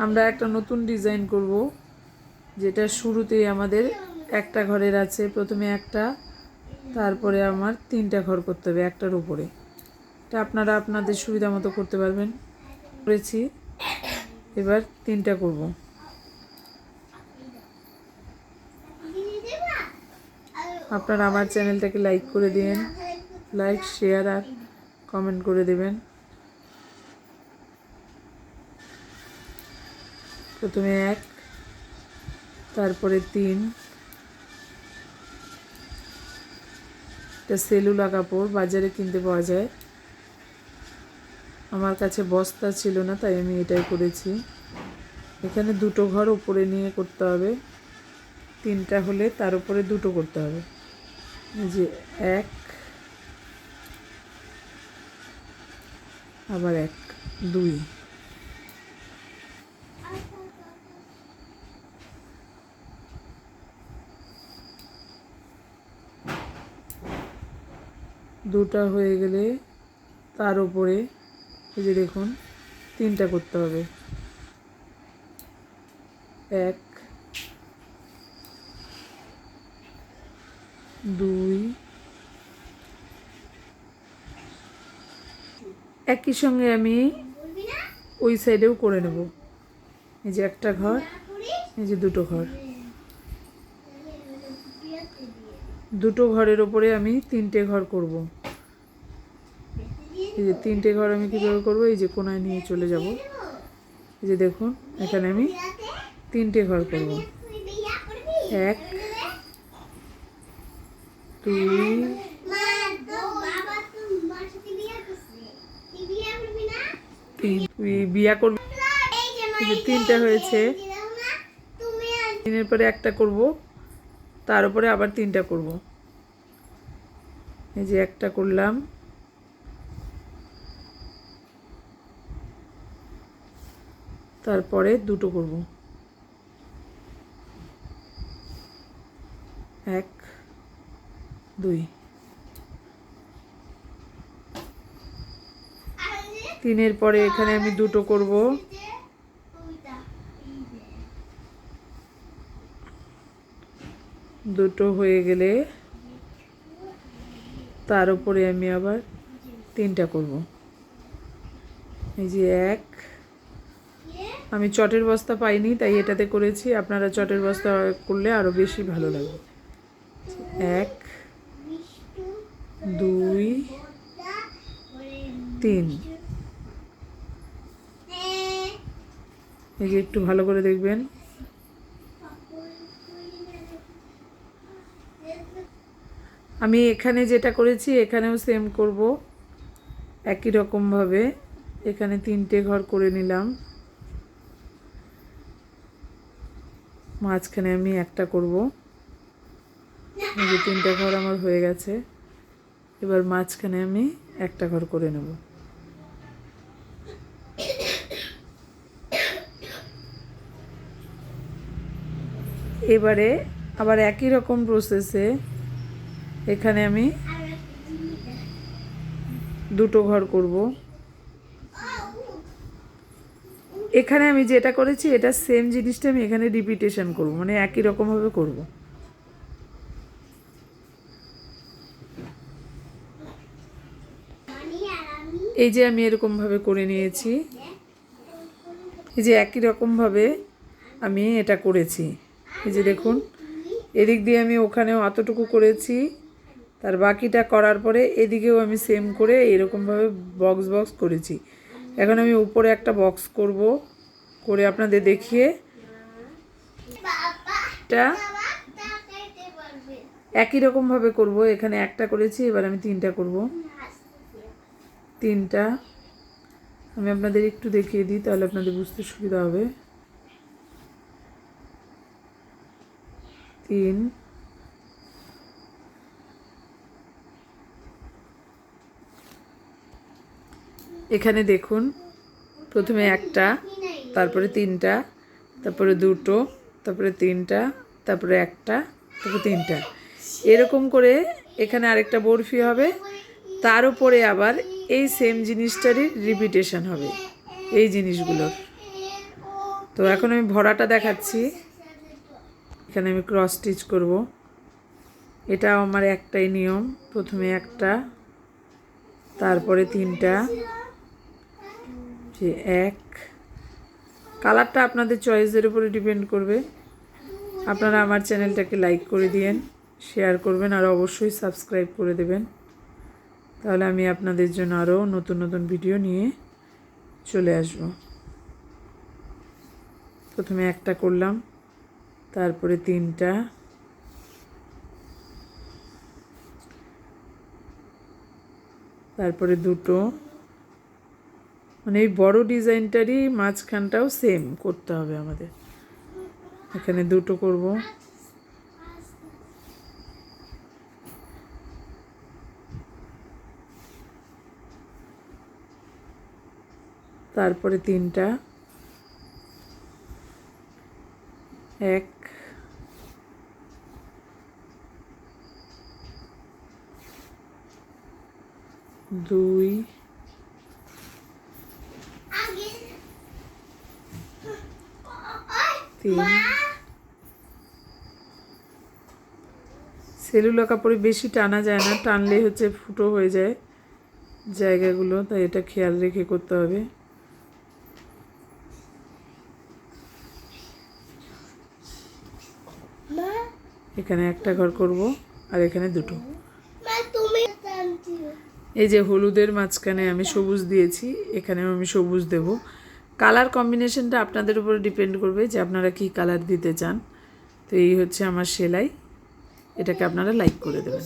আমরা একটা নতুন ডিজাইন করব, যেটা শুরুতেই আমাদের একটা ঘরের আছে, প্রথমে একটা, তারপরে আমার 3টা ঘর করতে হবে একটার উপরে। এটা আপনারা আপনাদের সুবিধা মতো করতে পারবেন। করেছি, এবার 3টা করব। আপনারা আমার চ্যানেলটাকে লাইক করে দিন, লাইক শেয়ার আর কমেন্ট করে দেবেন। প্রথমে 1, তারপরে 3। এটা সেলুলা কাপড়, বাজারে কিনতে পাওয়া যায়। আমার কাছে বস্তা ছিল না, তাই আমি এটাই করেছি। এখানে 2টো ঘর উপরে নিয়ে করতে হবে। 3টা হলে তার উপরে 2টো করতে হবে। এই যে 1, আবার 1, 2। দুটা হয়ে গেলে তার উপরে এই যে দেখুন 3টা করতে হবে। 1, 2, একই সঙ্গে আমি ওই সাইডেও করে নেব। এই যে একটা ঘর, এই যে 2টো ঘর, 2টো ঘরের ওপরে আমি 3টে ঘর করব। এই যে 3টে ঘর আমি কীভাবে করবো, এই যে কোনায় নিয়ে চলে যাব। এই যে দেখুন এখানে আমি 3টে ঘর করব। 1, 2, 3। বিয়া করবি? এই যে 3টা হয়েছে। 3-এর পরে একটা করব, তার উপরে আবার 3টা করব। এই যে একটা করলাম, তারপরে 2টো করব। 1, 2। 3-এর পরে এখানে আমি 2টো করব। 2টো হয়ে গেলে তার উপরে আমি আবার 3টা করব। এই যে 1, আমি চটের বস্তা পাইনি তাই এটাতে করেছি, আপনারা চটের বস্তা করলে আরও বেশি ভালো লাগবে। 1, 2, 3। এই যে একটু ভালো করে দেখবেন। আমি এখানে যেটা করেছি এখানেও সেম করব একই রকমভাবে। এখানে 3টে ঘর করে নিলাম, মাঝখানে আমি একটা করব। এই যে 3টা ঘর আমার হয়ে গেছে, এবার মাঝখানে আমি একটা ঘর করে নেব। এবারে আবার একই রকম প্রসেসে এখানে আমি 2টো ঘর করব। এখানে আমি যেটা করেছি এটা সেম জিনিসটা আমি এখানে রিপিটেশন করব, মানে একই রকমভাবে করব। এই যে আমি এরকমভাবে করে নিয়েছি। এই যে একই রকমভাবে আমি এটা করেছি। এই যে দেখুন এদিক দিয়ে আমি ওখানেও অতটুকু করেছি, তার বাকিটা করার পরে এদিকেও আমি সেম করে এরকমভাবে বক্স বক্স করেছি। এখন আমি উপরে একটা বক্স করব, করে আপনাদের দেখিয়ে এটা একই রকমভাবে করব। এখানে একটা করেছি, এবার আমি 3টা করব। 3টা আমি আপনাদের একটু দেখিয়ে দিই, তাহলে আপনাদের বুঝতে সুবিধা হবে। 3, এখানে দেখুন প্রথমে একটা, তারপরে 3টা, তারপরে 2টো, তারপরে 3টা, তারপরে একটা, তারপরে 3টা, এরকম করে এখানে আরেকটা বরফি হবে। তার উপরে আবার এই সেম জিনিসটারই রিপিটেশন হবে এই জিনিসগুলোর। তো এখন আমি ভরাটা দেখাচ্ছি। এখানে আমি ক্রস স্টিচ করব। এটা আমার একটাই নিয়ম, প্রথমে একটা, তারপরে 3টা, যে এক। কালারটা আপনাদের চয়েসের উপরে ডিপেন্ড করবে। আপনারা আমার চ্যানেলটাকে লাইক করে দিয়েন, শেয়ার করবেন আর অবশ্যই সাবস্ক্রাইব করে দেবেন, তাহলে আমি আপনাদের জন্য আরও নতুন নতুন ভিডিও নিয়ে চলে আসব। প্রথমে একটা করলাম, তারপরে 3টা, তারপরে 2টো, মানে এই বড় ডিজাইনটারই মাঝখানটাও সেম করতে হবে আমাদের। এখানে 2টো করব, তারপরে 3টা, 1, 2, 3। সেলুলো কাপড়ে বেশি টানা যায় না, টানলেই হচ্ছে ফুটো হয়ে যায় জায়গাগুলো, তাই এটা খেয়াল রেখে করতে হবে। এখানে একটা ঘর করব আর এখানে 2টো। এই যে হলুদের মাঝখানে আমি সবুজ দিয়েছি, এখানেও আমি সবুজ দেব। কালার কম্বিনেশনটা আপনাদের উপরে ডিপেন্ড করবে যে আপনারা কি কালার দিতে চান। তো এই হচ্ছে আমার সেলাই, এটাকে আপনারা লাইক করে দেবেন।